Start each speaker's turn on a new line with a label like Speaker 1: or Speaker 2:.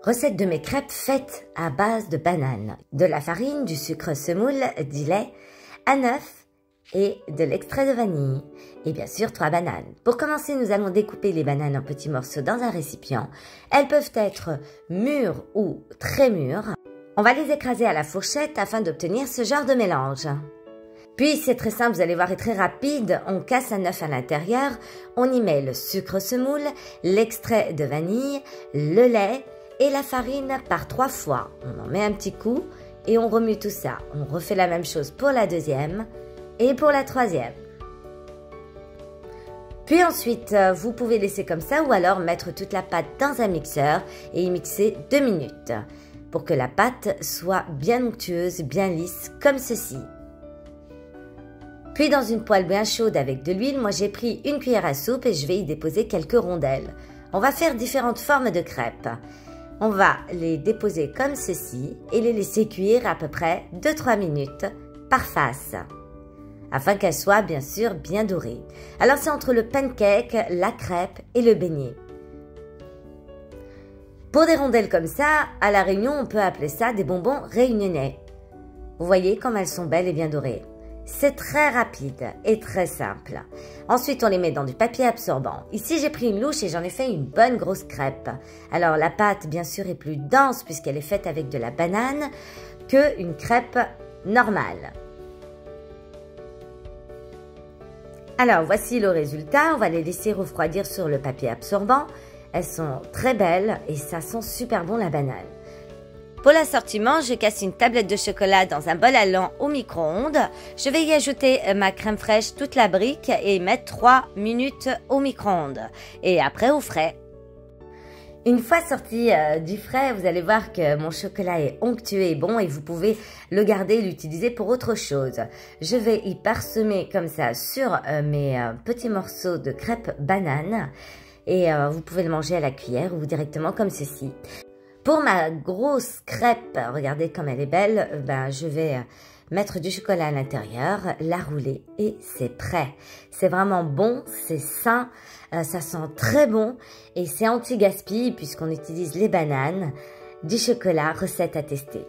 Speaker 1: Recette de mes crêpes faites à base de bananes, de la farine, du sucre semoule, du lait, un œuf et de l'extrait de vanille. Et bien sûr 3 bananes. Pour commencer, nous allons découper les bananes en petits morceaux dans un récipient. Elles peuvent être mûres ou très mûres. On va les écraser à la fourchette afin d'obtenir ce genre de mélange. Puis c'est très simple, vous allez voir, est très rapide. On casse un œuf à l'intérieur, on y met le sucre semoule, l'extrait de vanille, le lait et la farine par 3 fois. On en met un petit coup et on remue tout ça. On refait la même chose pour la deuxième et pour la troisième. Puis ensuite, vous pouvez laisser comme ça ou alors mettre toute la pâte dans un mixeur et y mixer 2 minutes pour que la pâte soit bien onctueuse, bien lisse comme ceci. Puis dans une poêle bien chaude avec de l'huile, moi j'ai pris une cuillère à soupe et je vais y déposer quelques rondelles. On va faire différentes formes de crêpes. On va les déposer comme ceci et les laisser cuire à peu près 2-3 minutes par face, afin qu'elles soient bien sûr bien dorées. Alors c'est entre le pancake, la crêpe et le beignet. Pour des rondelles comme ça, à La Réunion, on peut appeler ça des bonbons réunionnais. Vous voyez comme elles sont belles et bien dorées. C'est très rapide et très simple. Ensuite, on les met dans du papier absorbant. Ici, j'ai pris une louche et j'en ai fait une bonne grosse crêpe. Alors, la pâte, bien sûr, est plus dense puisqu'elle est faite avec de la banane qu'une crêpe normale. Alors, voici le résultat. On va les laisser refroidir sur le papier absorbant. Elles sont très belles et ça sent super bon la banane. Pour l'assortiment, je casse une tablette de chocolat dans un bol allant au micro-ondes. Je vais y ajouter ma crème fraîche, toute la brique et mettre 3 minutes au micro-ondes. Et après au frais. Une fois sorti du frais, vous allez voir que mon chocolat est onctueux et bon et vous pouvez le garder et l'utiliser pour autre chose. Je vais y parsemer comme ça sur mes petits morceaux de crêpes banane et vous pouvez le manger à la cuillère ou directement comme ceci. Pour ma grosse crêpe, regardez comme elle est belle, je vais mettre du chocolat à l'intérieur, la rouler et c'est prêt. C'est vraiment bon, c'est sain, ça sent très bon et c'est anti-gaspi puisqu'on utilise les bananes, du chocolat, recette à tester.